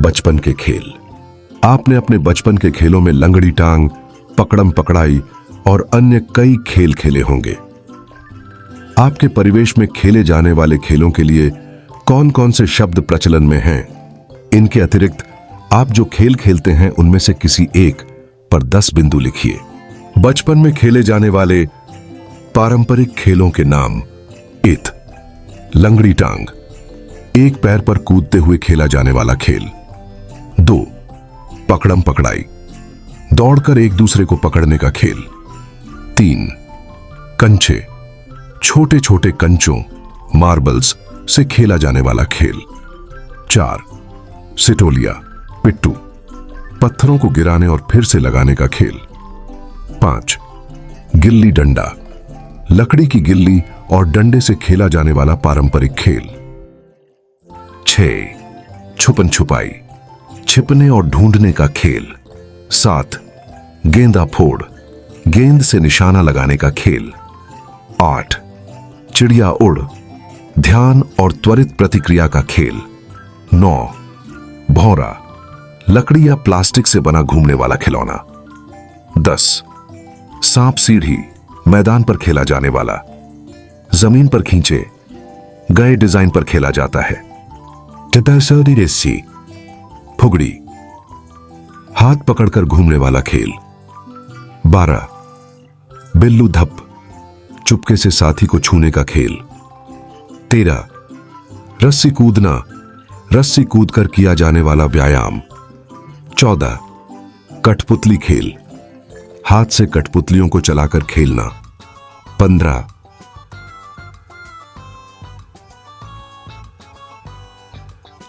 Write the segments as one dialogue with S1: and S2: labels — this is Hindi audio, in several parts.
S1: बचपन के खेल। आपने अपने बचपन के खेलों में लंगड़ी टांग, पकड़म पकड़ाई और अन्य कई खेल खेले होंगे। आपके परिवेश में खेले जाने वाले खेलों के लिए कौन कौन से शब्द प्रचलन में हैं? इनके अतिरिक्त आप जो खेल खेलते हैं उनमें से किसी एक पर 10 बिंदु लिखिए। बचपन में खेले जाने वाले पारंपरिक खेलों के नाम। इत, लंगड़ी टांग, एक पैर पर कूदते हुए खेला जाने वाला खेल। 2, पकड़म पकड़ाई, दौड़कर एक दूसरे को पकड़ने का खेल। 3, कंचे, छोटे छोटे कंचों मार्बल्स से खेला जाने वाला खेल। 4, सिटोलिया, पिट्टू, पत्थरों को गिराने और फिर से लगाने का खेल। 5, गिल्ली डंडा, लकड़ी की गिल्ली और डंडे से खेला जाने वाला पारंपरिक खेल। 6, छुपन छुपाई, छिपने और ढूंढने का खेल। 7, गेंदा फोड़, गेंद से निशाना लगाने का खेल। 8, चिड़िया उड़, ध्यान और त्वरित प्रतिक्रिया का खेल। 9, भौरा, लकड़ी या प्लास्टिक से बना घूमने वाला खिलौना। 10, सांप सीढ़ी, मैदान पर खेला जाने वाला, जमीन पर खींचे गए डिजाइन पर खेला जाता है। टेपेसोडी रेसी, फुगड़ी, हाथ पकड़कर घूमने वाला खेल। 12, बिल्लू धप, चुपके से साथी को छूने का खेल। 13, रस्सी कूदना, रस्सी कूदकर किया जाने वाला व्यायाम। 14, कठपुतली खेल, हाथ से कठपुतलियों को चलाकर खेलना। 15,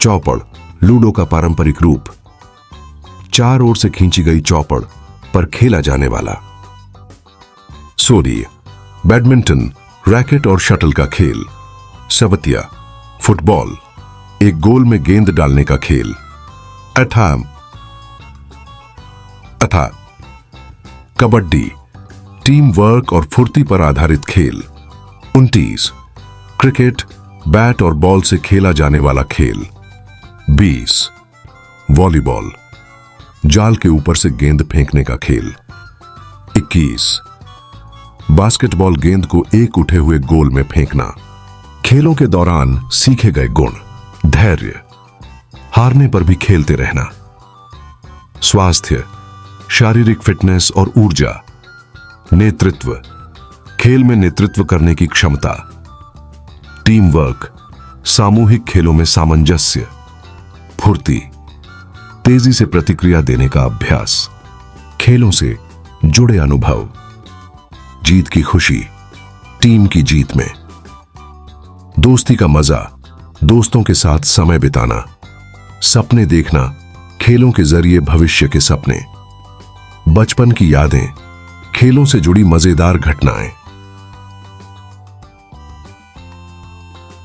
S1: चौपड़, लूडो का पारंपरिक रूप, चार ओर से खींची गई चौपड़ पर खेला जाने वाला। 16, बैडमिंटन, रैकेट और शटल का खेल। 17, फुटबॉल, एक गोल में गेंद डालने का खेल। 18, कबड्डी, टीम वर्क और फुर्ती पर आधारित खेल। 29, क्रिकेट, बैट और बॉल से खेला जाने वाला खेल। 20, वॉलीबॉल, जाल के ऊपर से गेंद फेंकने का खेल। 21, बास्केटबॉल, गेंद को एक उठे हुए गोल में फेंकना। खेलों के दौरान सीखे गए गुण। धैर्य, हारने पर भी खेलते रहना। स्वास्थ्य, शारीरिक फिटनेस और ऊर्जा। नेतृत्व, खेल में नेतृत्व करने की क्षमता। टीम वर्क, सामूहिक खेलों में सामंजस्य। फुर्ती, तेजी से प्रतिक्रिया देने का अभ्यास। खेलों से जुड़े अनुभव। जीत की खुशी, टीम की जीत में। दोस्ती का मजा, दोस्तों के साथ समय बिताना। सपने देखना, खेलों के जरिए भविष्य के सपने। बचपन की यादें, खेलों से जुड़ी मजेदार घटनाएं।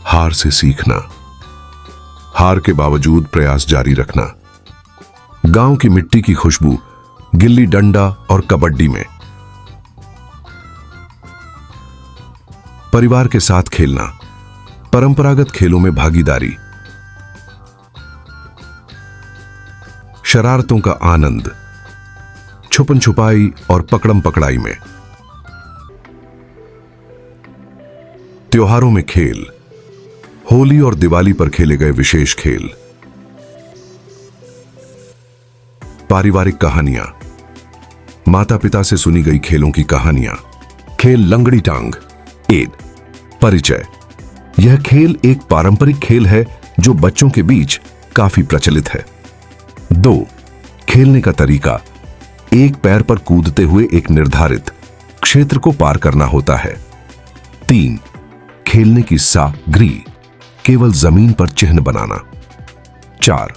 S1: हार से सीखना, हार के बावजूद प्रयास जारी रखना। गांव की मिट्टी की खुशबू, गिल्ली डंडा और कबड्डी में। परिवार के साथ खेलना, परंपरागत खेलों में भागीदारी। शरारतों का आनंद, छुपन छुपाई और पकड़म पकड़ाई में। त्योहारों में खेल, होली और दिवाली पर खेले गए विशेष खेल। पारिवारिक कहानियां, माता पिता से सुनी गई खेलों की कहानियां। खेल लंगड़ी टांग। 1, परिचय, यह खेल एक पारंपरिक खेल है जो बच्चों के बीच काफी प्रचलित है। 2, खेलने का तरीका, एक पैर पर कूदते हुए एक निर्धारित क्षेत्र को पार करना होता है। 3, खेलने की सामग्री, केवल जमीन पर चिन्ह बनाना। 4,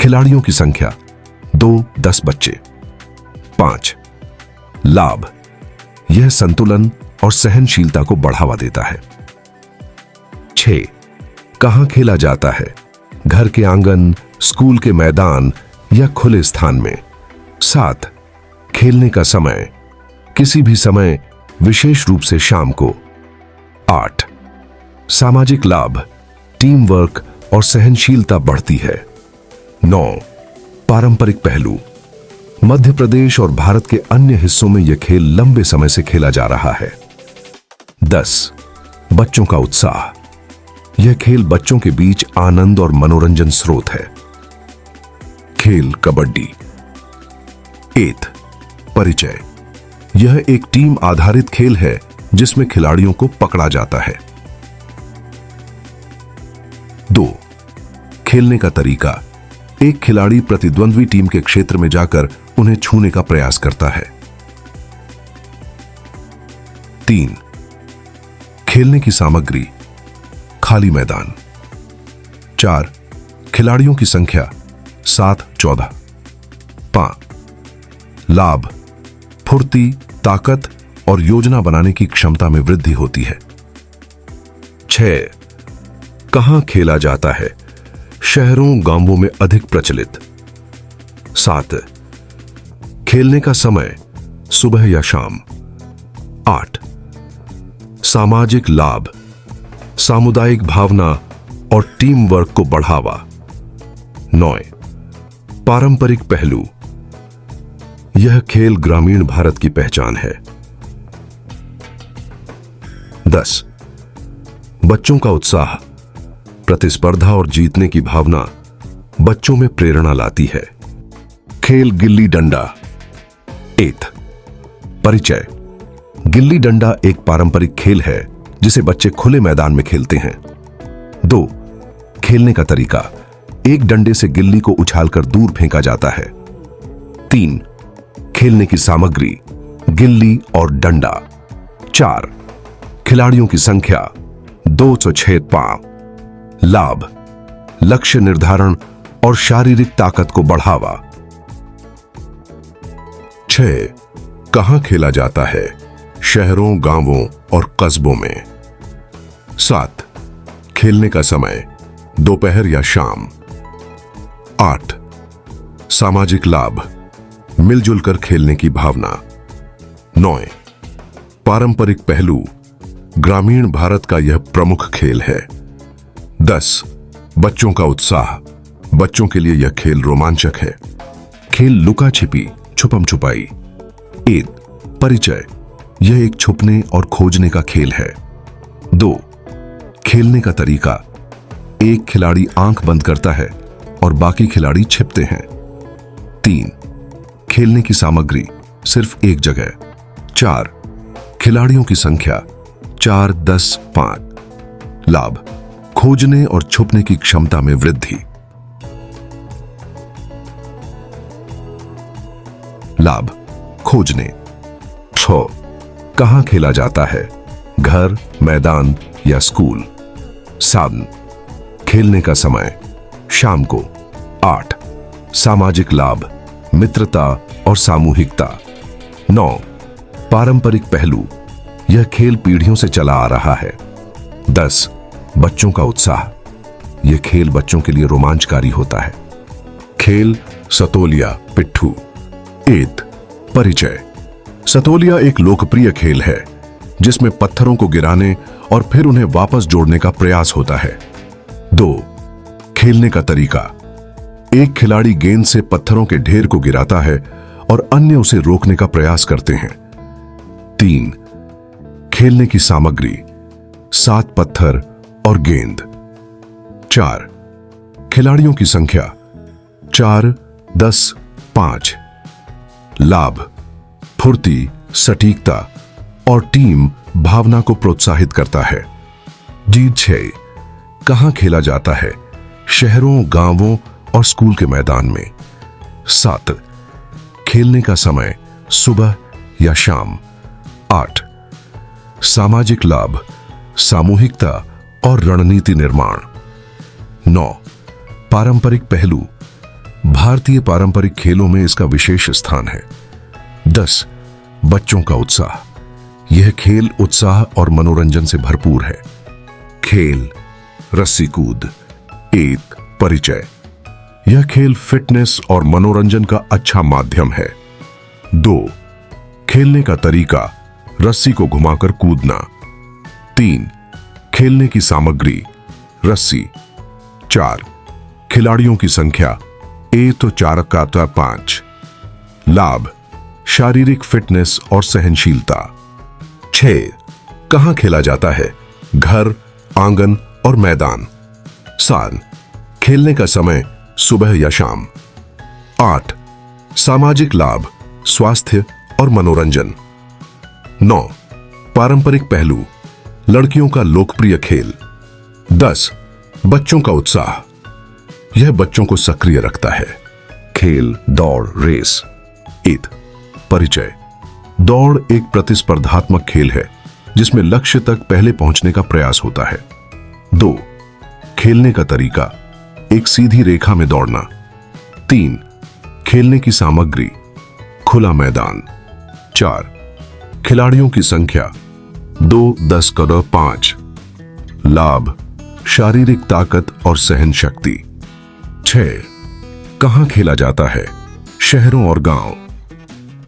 S1: खिलाड़ियों की संख्या 2-10 बच्चे। 5, लाभ, यह संतुलन और सहनशीलता को बढ़ावा देता है। 6, कहां खेला जाता है, घर के आंगन, स्कूल के मैदान या खुले स्थान में। 7, खेलने का समय, किसी भी समय, विशेष रूप से शाम को। 8, सामाजिक लाभ, टीम वर्क और सहनशीलता बढ़ती है। 9. पारंपरिक पहलू। मध्य प्रदेश और भारत के अन्य हिस्सों में यह खेल लंबे समय से खेला जा रहा है। 10. बच्चों का उत्साह। यह खेल बच्चों के बीच आनंद और मनोरंजन स्रोत है। खेल कबड्डी। 8. परिचय। यह एक टीम आधारित खेल है जिसमें खिलाड़ियों को पकड़ा जाता है। 2. खेलने का तरीका। एक खिलाड़ी प्रतिद्वंद्वी टीम के क्षेत्र में जाकर उन्हें छूने का प्रयास करता है। 3. खेलने की सामग्री। खाली मैदान। 4. खिलाड़ियों की संख्या 7-14। 5. लाभ। फुर्ती, ताकत और योजना बनाने की क्षमता में वृद्धि होती है। 6. कहां खेला जाता है? शहरों गांवों में अधिक प्रचलित। 7. खेलने का समय सुबह या शाम। 8. सामाजिक लाभ। सामुदायिक भावना और टीम वर्क को बढ़ावा। 9. पारंपरिक पहलू। यह खेल ग्रामीण भारत की पहचान है। 10. बच्चों का उत्साह। प्रतिस्पर्धा और जीतने की भावना बच्चों में प्रेरणा लाती है। खेल गिल्ली डंडा। 8. परिचय। गिल्ली डंडा एक पारंपरिक खेल है जिसे बच्चे खुले मैदान में खेलते हैं। 2. खेलने का तरीका। एक डंडे से गिल्ली को उछालकर दूर फेंका जाता है। 3. खेलने की सामग्री। गिल्ली और डंडा। 4. खिलाड़ियों की संख्या 206 पांव। लाभ। लक्ष्य निर्धारण और शारीरिक ताकत को बढ़ावा। 6. कहां खेला जाता है? शहरों गांवों और कस्बों में। 7. खेलने का समय दोपहर या शाम। 8. सामाजिक लाभ। मिलजुल कर खेलने की भावना। 9. पारंपरिक पहलू। ग्रामीण भारत का यह प्रमुख खेल है। 10. बच्चों का उत्साह। बच्चों के लिए यह खेल रोमांचक है। खेल लुका छिपी, छुपम छुपाई। 1. परिचय। यह एक छुपने और खोजने का खेल है। 2. खेलने का तरीका। एक खिलाड़ी आंख बंद करता है और बाकी खिलाड़ी छिपते हैं। 3. खेलने की सामग्री सिर्फ एक जगह। 4. खिलाड़ियों की संख्या 4, 10, 5। लाभ। खोजने और छुपने की क्षमता में वृद्धि। लाभ। खोजने। 6. कहां खेला जाता है? घर, मैदान या स्कूल। 7. खेलने का समय शाम को। 8. सामाजिक लाभ। मित्रता और सामूहिकता। 9. पारंपरिक पहलू। यह खेल पीढ़ियों से चला आ रहा है। 10. बच्चों का उत्साह। यह खेल बच्चों के लिए रोमांचकारी होता है। खेल सतोलिया पिट्ठू। 8. परिचय। सतोलिया एक लोकप्रिय खेल है जिसमें पत्थरों को गिराने और फिर उन्हें वापस जोड़ने का प्रयास होता है। 2. खेलने का तरीका। एक खिलाड़ी गेंद से पत्थरों के ढेर को गिराता है और अन्य उसे रोकने का प्रयास करते हैं। 3. खेलने की सामग्री। 7 पत्थर और गेंद। 4. खिलाड़ियों की संख्या 4, 10, 5। लाभ। फुर्ती, सटीकता और टीम भावना को प्रोत्साहित करता है। जीत 6. कहां खेला जाता है? शहरों गांवों और स्कूल के मैदान में। 7. खेलने का समय सुबह या शाम। 8. सामाजिक लाभ। सामूहिकता और रणनीति निर्माण। 9. पारंपरिक पहलू। भारतीय पारंपरिक खेलों में इसका विशेष स्थान है। 10. बच्चों का उत्साह। यह खेल उत्साह और मनोरंजन से भरपूर है। खेल रस्सी कूद। 1. परिचय। यह खेल फिटनेस और मनोरंजन का अच्छा माध्यम है। 2. खेलने का तरीका। रस्सी को घुमाकर कूदना। 3. खेलने की सामग्री। रस्सी। 4. खिलाड़ियों की संख्या ए तो 4 का 5। लाभ शारीरिक फिटनेस और सहनशीलता। 6 कहां खेला जाता है? घर, आंगन और मैदान। 7 खेलने का समय सुबह या शाम। 8 सामाजिक लाभ, स्वास्थ्य और मनोरंजन। 9 पारंपरिक पहलू, लड़कियों का लोकप्रिय खेल। 10 बच्चों का उत्साह, यह बच्चों को सक्रिय रखता है। खेल, दौड़, रेस। 8 परिचय। दौड़ एक प्रतिस्पर्धात्मक खेल है जिसमें लक्ष्य तक पहले पहुंचने का प्रयास होता है। 2 खेलने का तरीका, एक सीधी रेखा में दौड़ना। 3 खेलने की सामग्री, खुला मैदान। 4 खिलाड़ियों की संख्या 2, 10, 5। लाभ शारीरिक ताकत और सहन शक्ति। 6 कहां खेला जाता है? शहरों और गांव।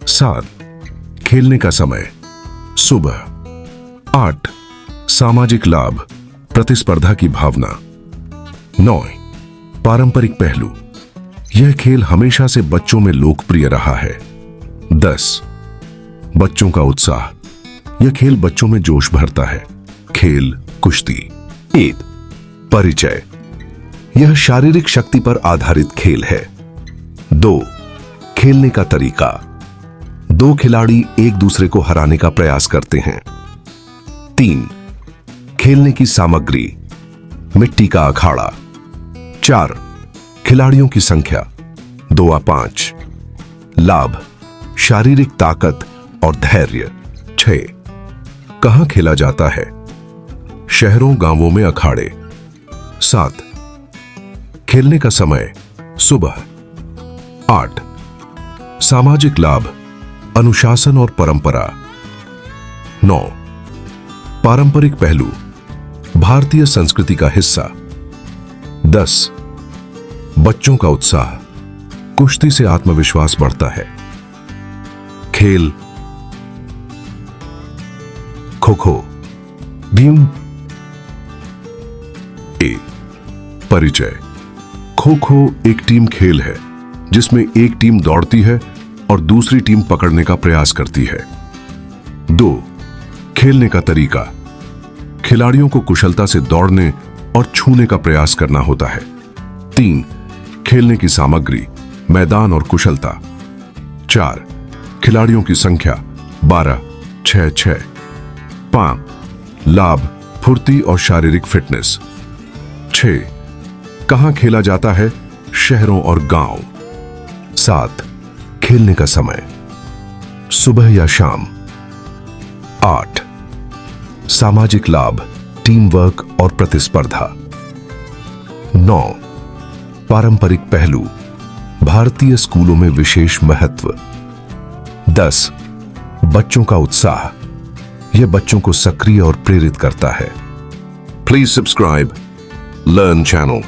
S1: 7 खेलने का समय सुबह। 8 सामाजिक लाभ, प्रतिस्पर्धा की भावना। 9 पारंपरिक पहलू, यह खेल हमेशा से बच्चों में लोकप्रिय रहा है। 10 बच्चों का उत्साह, यह खेल बच्चों में जोश भरता है। खेल, कुश्ती। 8 परिचय, यह शारीरिक शक्ति पर आधारित खेल है। 2 खेलने का तरीका, 2 खिलाड़ी एक दूसरे को हराने का प्रयास करते हैं। 3 खेलने की सामग्री, मिट्टी का अखाड़ा। 4 खिलाड़ियों की संख्या 2 या 5। लाभ शारीरिक ताकत और धैर्य। 6 कहां खेला जाता है? शहरों गांवों में अखाड़े। 7 खेलने का समय सुबह। 8 सामाजिक लाभ, अनुशासन और परंपरा। 9 पारंपरिक पहलू, भारतीय संस्कृति का हिस्सा। 10 बच्चों का उत्साह, कुश्ती से आत्मविश्वास बढ़ता है। खेल, खो खो। भीम। ए परिचय, खो खो एक टीम खेल है जिसमें एक टीम दौड़ती है और दूसरी टीम पकड़ने का प्रयास करती है। 2 खेलने का तरीका, खिलाड़ियों को कुशलता से दौड़ने और छूने का प्रयास करना होता है। 3 खेलने की सामग्री, मैदान और कुशलता। 4 खिलाड़ियों की संख्या 12, 6, 6। 5 लाभ, फुर्ती और शारीरिक फिटनेस। 6 कहां खेला जाता है? शहरों और गांव। 7 खेलने का समय सुबह या शाम। 8 सामाजिक लाभ, टीम वर्क और प्रतिस्पर्धा। 9 पारंपरिक पहलू, भारतीय स्कूलों में विशेष महत्व। 10 बच्चों का उत्साह, यह बच्चों को सक्रिय और प्रेरित करता है। Please subscribe learn channel.